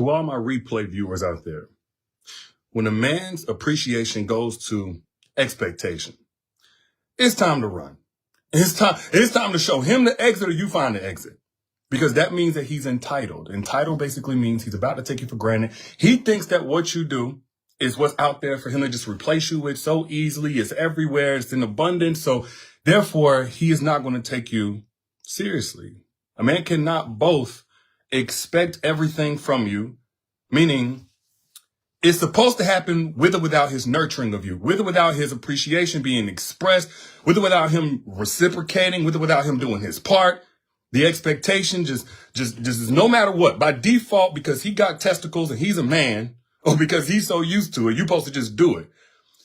To all my replay viewers out there, when a man's appreciation goes to expectation, it's time to run. It's time to show him the exit or you find the exit. Because that means that he's entitled. Entitled basically means he's about to take you for granted. He thinks that what you do is what's out there for him to just replace you with so easily. It's everywhere. It's in abundance. So therefore, he is not going to take you seriously. A man cannot both expect everything from you, meaning it's supposed to happen with or without his nurturing of you, with or without his appreciation being expressed, with or without him reciprocating, with or without him doing his part. The expectation just is no matter what. By default, because he got testicles and he's a man, or because he's so used to it, you're supposed to just do it.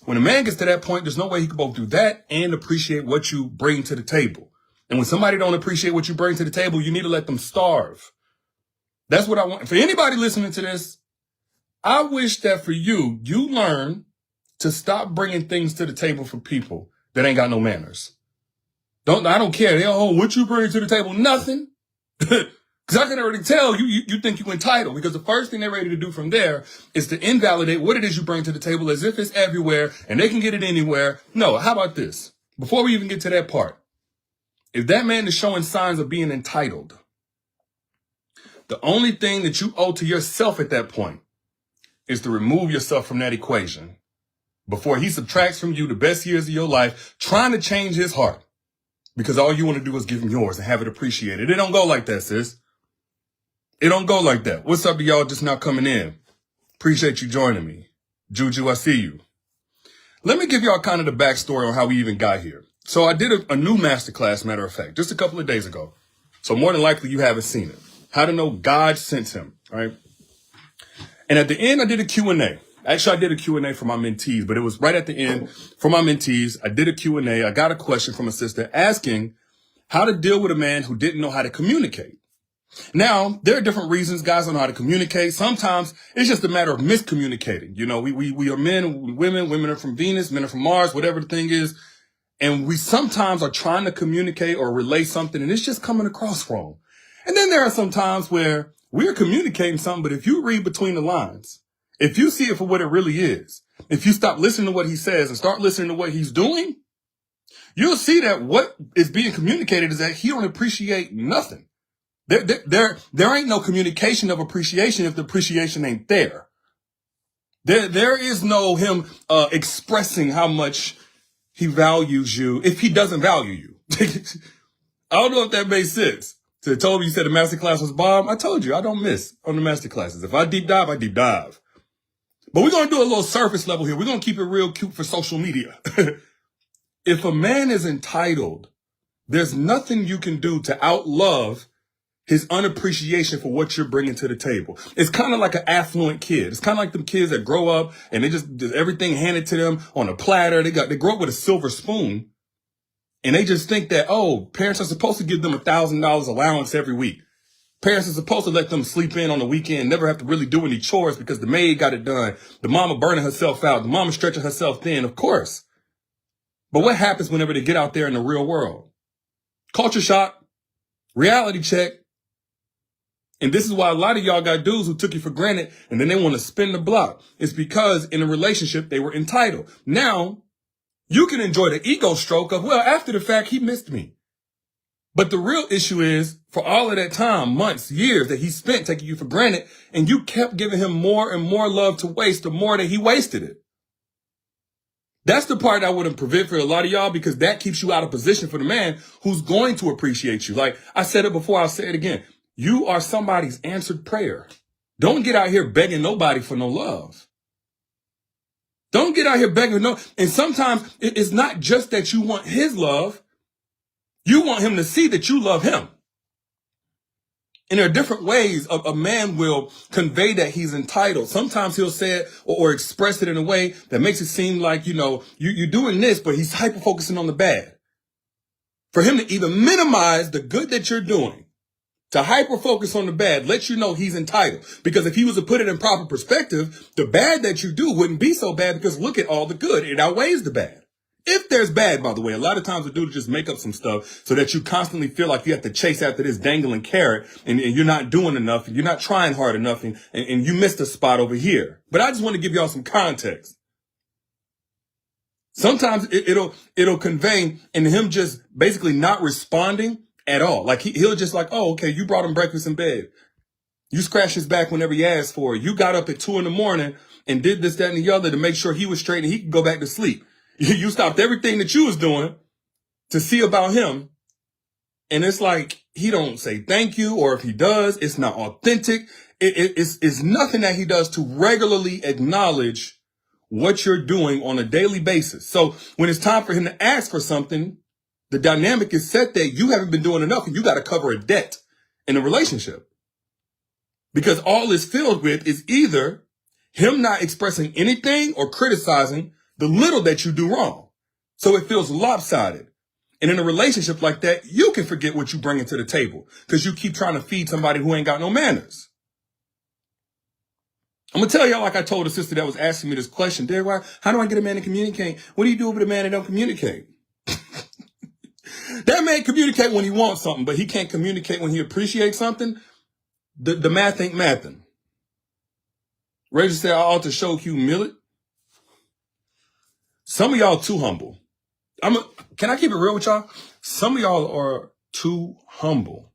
When a man gets to that point, there's no way he can both do that and appreciate what you bring to the table. And when somebody don't appreciate what you bring to the table, you need to let them starve. That's what I want. For anybody listening to this, I wish that for you, you learn to stop bringing things to the table for people that ain't got no manners. I don't care. What you bring to the table? Nothing. Because I can already tell you think you're entitled, because the first thing they're ready to do from there is to invalidate what it is you bring to the table as if it's everywhere and they can get it anywhere. No, how about this? Before we even get to that part, if that man is showing signs of being entitled, the only thing that you owe to yourself at that point is to remove yourself from that equation before he subtracts from you the best years of your life, trying to change his heart. Because all you want to do is give him yours and have it appreciated. It don't go like that, sis. It don't go like that. What's up to y'all just now coming in? Appreciate you joining me. Juju, I see you. Let me give y'all kind of the backstory on how we even got here. So I did a new masterclass, matter of fact, just a couple of days ago. So more than likely you haven't seen it. How to know God sent him, right? And at the end, I did a Q&A. Actually, I did a Q&A for my mentees, but it was right at the end for my mentees. I did a Q&A. I got a question from a sister asking how to deal with a man who didn't know how to communicate. Now, there are different reasons guys don't know how to communicate. Sometimes it's just a matter of miscommunicating. You know, we are men, women are from Venus, men are from Mars, whatever the thing is. And we sometimes are trying to communicate or relay something and it's just coming across wrong. And then there are some times where we're communicating something, but if you read between the lines, if you see it for what it really is, if you stop listening to what he says and start listening to what he's doing, you'll see that what is being communicated is that he don't appreciate nothing. There ain't no communication of appreciation if the appreciation ain't there. There is no him expressing how much he values you if he doesn't value you. I don't know if that makes sense. So I told you said the masterclass was bomb. I told you I don't miss on the masterclasses. If I deep dive, I deep dive. But we're going to do a little surface level here. We're going to keep it real cute for social media. If a man is entitled, there's nothing you can do to outlove his unappreciation for what you're bringing to the table. It's kind of like an affluent kid. It's kind of like them kids that grow up and they just everything handed to them on a platter. They grow up with a silver spoon and they just think that, oh, parents are supposed to give them $1,000 allowance every week. Parents are supposed to let them sleep in on the weekend, never have to really do any chores because the maid got it done. The mama burning herself out. The mama stretching herself thin, of course. But what happens whenever they get out there in the real world? Culture shock, reality check. And this is why a lot of y'all got dudes who took you for granted and then they want to spin the block. It's because in a relationship, they were entitled. Now, you can enjoy the ego stroke of, well, after the fact, he missed me. But the real issue is, for all of that time, months, years that he spent taking you for granted, and you kept giving him more and more love to waste, the more that he wasted it. That's the part I wouldn't prevent for a lot of y'all, because that keeps you out of position for the man who's going to appreciate you. Like I said it before, I'll say it again. You are somebody's answered prayer. Don't get out here begging nobody for no love. Don't get out here begging no. And sometimes it's not just that you want his love. You want him to see that you love him. And there are different ways a man will convey that he's entitled. Sometimes he'll say it or express it in a way that makes it seem like, you're doing this, but he's hyper-focusing on the bad. For him to even minimize the good that you're doing, to hyper-focus on the bad, lets you know he's entitled. Because if he was to put it in proper perspective, the bad that you do wouldn't be so bad because look at all the good. It outweighs the bad. If there's bad, by the way, a lot of times we do just make up some stuff so that you constantly feel like you have to chase after this dangling carrot and you're not doing enough and you're not trying hard enough and you missed a spot over here. But I just want to give y'all some context. Sometimes it'll convey in him just basically not responding at all. Like he'll just like, oh, okay, you brought him breakfast in bed. You scratched his back whenever he asked for it. You got up at 2 a.m. and did this, that, and the other to make sure he was straight and he could go back to sleep. You stopped everything that you was doing to see about him. And it's like, he don't say thank you, or if he does, it's not authentic. It's nothing that he does to regularly acknowledge what you're doing on a daily basis. So when it's time for him to ask for something, the dynamic is set that you haven't been doing enough and you got to cover a debt in a relationship. Because all it's filled with is either him not expressing anything or criticizing the little that you do wrong. So it feels lopsided. And in a relationship like that, you can forget what you bring into the table because you keep trying to feed somebody who ain't got no manners. I'm going to tell y'all like I told a sister that was asking me this question, Derek, how do I get a man to communicate? What do you do with a man that don't communicate? That man communicate when he wants something, but he can't communicate when he appreciates something. The math ain't mathing. Reggie said I ought to show humility. Some of y'all too humble. Can I keep it real with y'all? Some of y'all are too humble.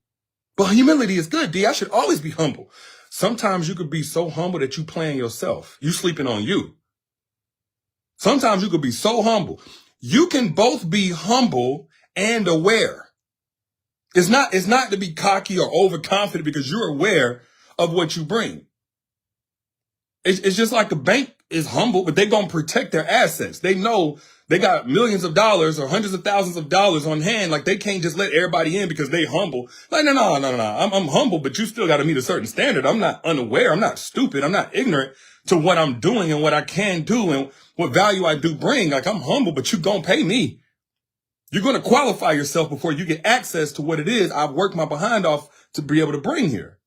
But humility is good, D. I should always be humble. Sometimes you could be so humble that you playing yourself. You sleeping on you. Sometimes you could be so humble. You can both be humble and aware. It's not to be cocky or overconfident because you're aware of what you bring. It's just like a bank is humble, but they're going to protect their assets. They know they got millions of dollars or hundreds of thousands of dollars on hand. Like they can't just let everybody in because they humble. Like, no. I'm humble, but you still got to meet a certain standard. I'm not unaware. I'm not stupid. I'm not ignorant to what I'm doing and what I can do and what value I do bring. Like I'm humble, but you going to pay me. You're going to qualify yourself before you get access to what it is I've worked my behind off to be able to bring here.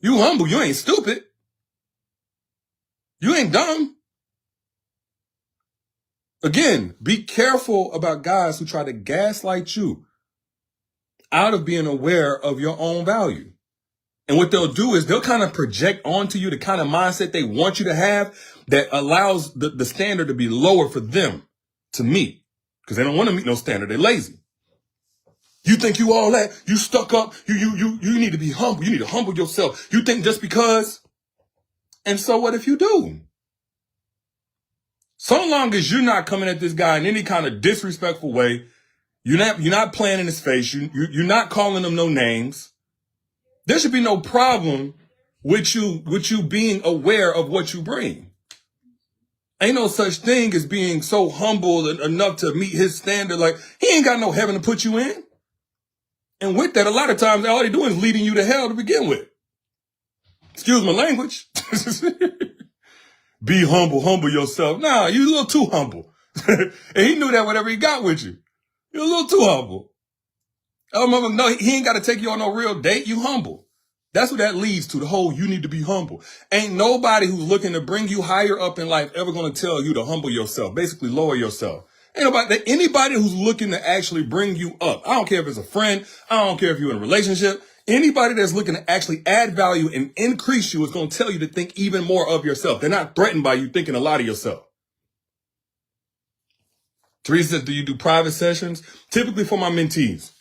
You humble. You ain't stupid. You ain't dumb. Again, be careful about guys who try to gaslight you out of being aware of your own value. And what they'll do is they'll kind of project onto you the kind of mindset they want you to have that allows the standard to be lower for them to meet. Because they don't want to meet no standard. They're lazy. You think you all that? You stuck up? You need to be humble. You need to humble yourself. You think just because? And so what if you do? So long as you're not coming at this guy in any kind of disrespectful way, you're not playing in his face, you're not calling him no names, there should be no problem with you being aware of what you bring. Ain't no such thing as being so humble enough to meet his standard. Like, he ain't got no heaven to put you in. And with that, a lot of times, all they doing is leading you to hell to begin with. Excuse my language. Be humble yourself. Nah, you a little too humble. And he knew that whenever he got with you. You're a little too humble. No, he ain't got to take you on no real date. You humble. That's what that leads to, the whole you need to be humble. Ain't nobody who's looking to bring you higher up in life ever going to tell you to humble yourself, basically lower yourself. Ain't anybody who's looking to actually bring you up. I don't care if it's a friend. I don't care if you're in a relationship. Anybody that's looking to actually add value and increase you is going to tell you to think even more of yourself. They're not threatened by you thinking a lot of yourself. Teresa says, do you do private sessions? Typically for my mentees.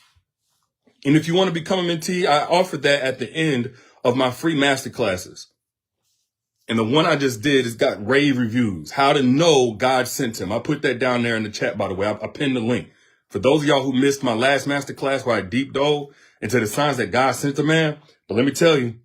And if you want to become a mentee, I offer that at the end of my free masterclasses. And the one I just did has got rave reviews. How to know God sent him. I put that down there in the chat, by the way. I pinned the link. For those of y'all who missed my last masterclass where I deep dove into the signs that God sent a man. But let me tell you,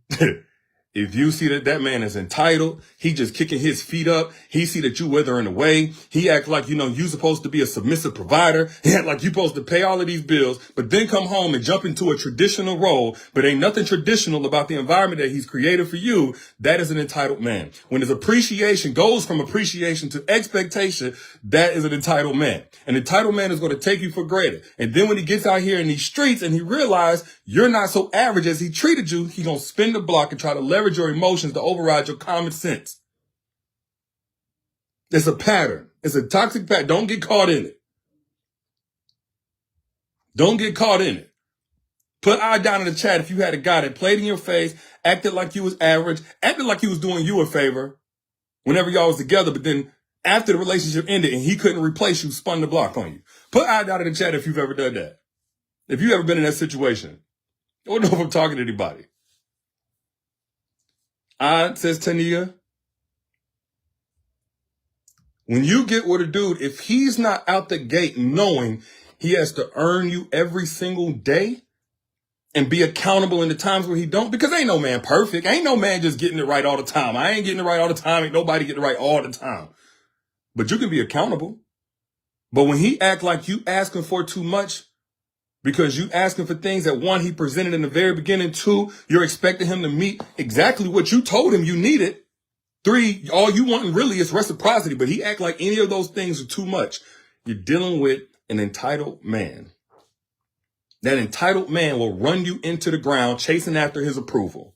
if you see that man is entitled, he just kicking his feet up. He see that you withering away. He act like, you supposed to be a submissive provider. He act like you supposed to pay all of these bills, but then come home and jump into a traditional role. But ain't nothing traditional about the environment that he's created for you. That is an entitled man. When his appreciation goes from appreciation to expectation, that is an entitled man. An entitled man is going to take you for granted. And then when he gets out here in these streets and he realizes you're not so average as he treated you, he going to spin the block and try to leverage your emotions to override your common sense. It's a pattern. It's a toxic pattern. Don't get caught in it. Don't get caught in it. Put I down in the chat if you had a guy that played in your face, acted like you was average, acted like he was doing you a favor whenever y'all was together, but then after the relationship ended and he couldn't replace you, spun the block on you. Put I down in the chat if you've ever done that. If you've ever been in that situation. I don't know if I'm talking to anybody. Says Tania. When you get with a dude, if he's not out the gate knowing he has to earn you every single day and be accountable in the times where he don't, because ain't no man perfect. Ain't no man just getting it right all the time. I ain't getting it right all the time. Ain't nobody getting it right all the time. But you can be accountable. But when he act like you asking for too much, because you asking for things that one, he presented in the very beginning, two, you're expecting him to meet exactly what you told him you needed. Three, all you want really is reciprocity, but he act like any of those things are too much. You're dealing with an entitled man. That entitled man will run you into the ground chasing after his approval.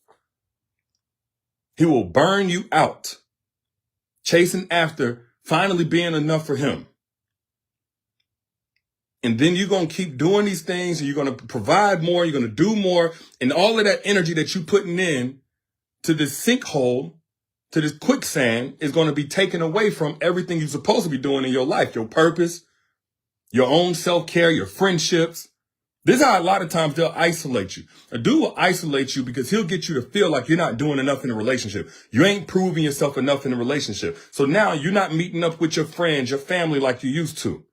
He will burn you out, chasing after finally being enough for him. And then you're going to keep doing these things and you're going to provide more, you're going to do more. And all of that energy that you're putting in to this sinkhole, to this quicksand, is going to be taken away from everything you're supposed to be doing in your life, your purpose, your own self-care, your friendships. This is how a lot of times they'll isolate you. A dude will isolate you because he'll get you to feel like you're not doing enough in a relationship. You ain't proving yourself enough in a relationship. So now you're not meeting up with your friends, your family like you used to.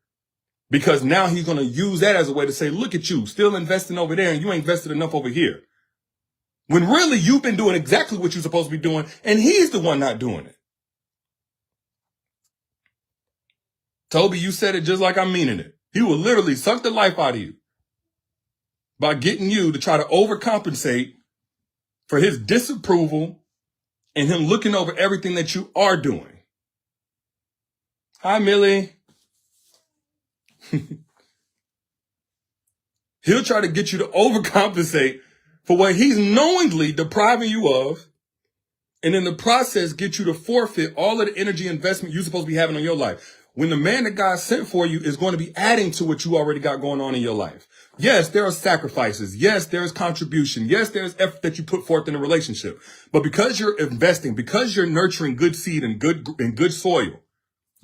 Because now he's going to use that as a way to say, look at you, still investing over there and you ain't invested enough over here. When really you've been doing exactly what you're supposed to be doing and he's the one not doing it. Toby, you said it just like I'm meaning it. He will literally suck the life out of you by getting you to try to overcompensate for his disapproval and him looking over everything that you are doing. Hi, Millie. He'll try to get you to overcompensate for what he's knowingly depriving you of, and in the process get you to forfeit all of the energy investment you're supposed to be having on your life. When the man that God sent for you is going to be adding to what you already got going on in your life. Yes, there are sacrifices. Yes, there's contribution. Yes, there's effort that you put forth in a relationship. But because you're investing, because you're nurturing good seed and good soil,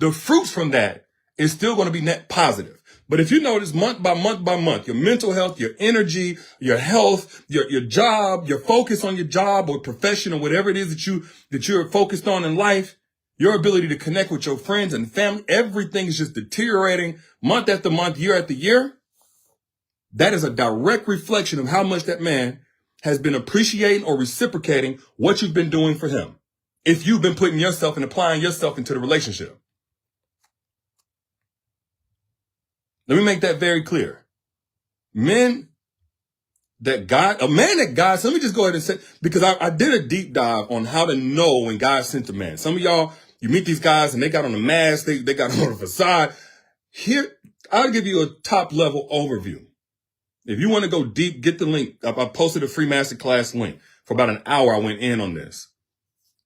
the fruits from that is still going to be net positive. But if you notice month by month by month, your mental health, your energy, your health, your job, your focus on your job or profession or whatever it is that you're focused on in life, your ability to connect with your friends and family, everything is just deteriorating month after month, year after year. That is a direct reflection of how much that man has been appreciating or reciprocating what you've been doing for him. If you've been putting yourself and applying yourself into the relationship. Let me make that very clear. A man that God, so let me just go ahead and say, because I did a deep dive on how to know when God sent a man. Some of y'all, you meet these guys and they got on a mask, they got on a facade. Here, I'll give you a top level overview. If you want to go deep, get the link. I posted a free masterclass link. For about an hour, I went in on this.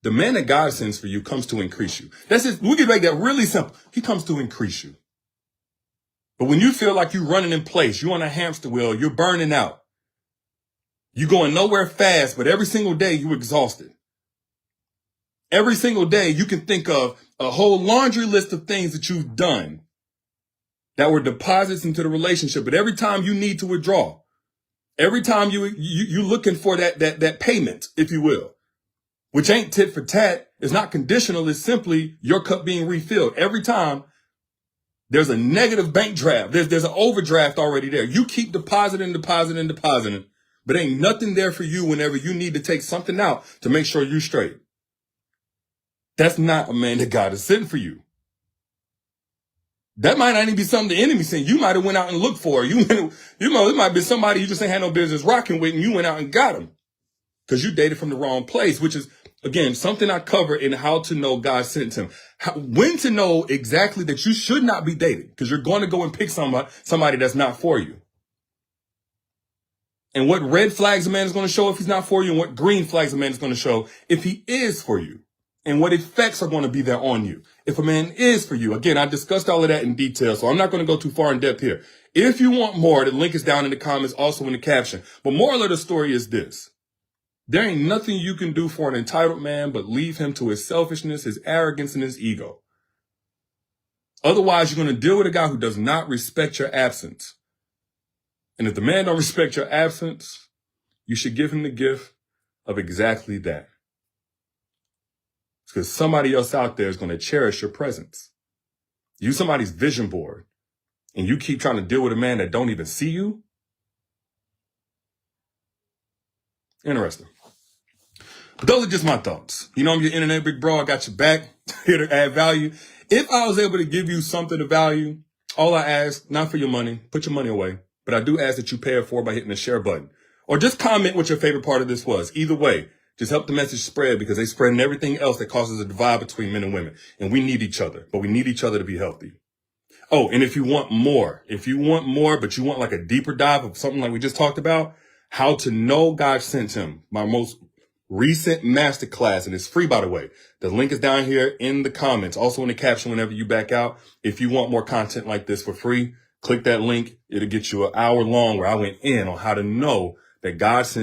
The man that God sends for you comes to increase you. That's it. We can make that really simple. He comes to increase you. But when you feel like you're running in place, you're on a hamster wheel, you're burning out. You're going nowhere fast, but every single day you're exhausted. Every single day you can think of a whole laundry list of things that you've done that were deposits into the relationship. But every time you need to withdraw, every time you're looking for that payment, if you will, which ain't tit for tat, it's not conditional, it's simply your cup being refilled. Every time there's a negative bank draft. There's an overdraft already there. You keep depositing, but ain't nothing there for you whenever you need to take something out to make sure you're straight. That's not a man that God is sent for you. That might not even be something the enemy sent. You might have went out and looked for. It might be somebody you just ain't had no business rocking with and you went out and got him because you dated from the wrong place, which is, again, something I cover in how to know God sent him. When to know exactly that you should not be dating because you're going to go and pick somebody that's not for you. And what red flags a man is going to show if he's not for you and what green flags a man is going to show if he is for you. and what effects are going to be there on you. If a man is for you, again, I discussed all of that in detail, so I'm not going to go too far in depth here. If you want more, the link is down in the comments, also in the caption. But moral of the story is this. There ain't nothing you can do for an entitled man but leave him to his selfishness, his arrogance, and his ego. Otherwise, you're going to deal with a guy who does not respect your absence. And if the man don't respect your absence, you should give him the gift of exactly that. It's because somebody else out there is going to cherish your presence. You somebody's vision board, and you keep trying to deal with a man that don't even see you. Interesting. But those are just my thoughts. You know, I'm your internet big bro. I got your back, here to add value. If I was able to give you something of value, all I ask, not for your money, put your money away, but I do ask that you pay it forward by hitting the share button. Or just comment what your favorite part of this was. Either way, just help the message spread, because they spreading everything else that causes a divide between men and women. And we need each other, but we need each other to be healthy. Oh, and if you want more, but you want like a deeper dive of something like we just talked about, how to know God sent him, my most recent masterclass, and it's free, by the way. The link is down here in the comments, also in the caption whenever you back out. If you want more content like this for free, click that link. It'll get you an hour long where I went in on how to know that God sent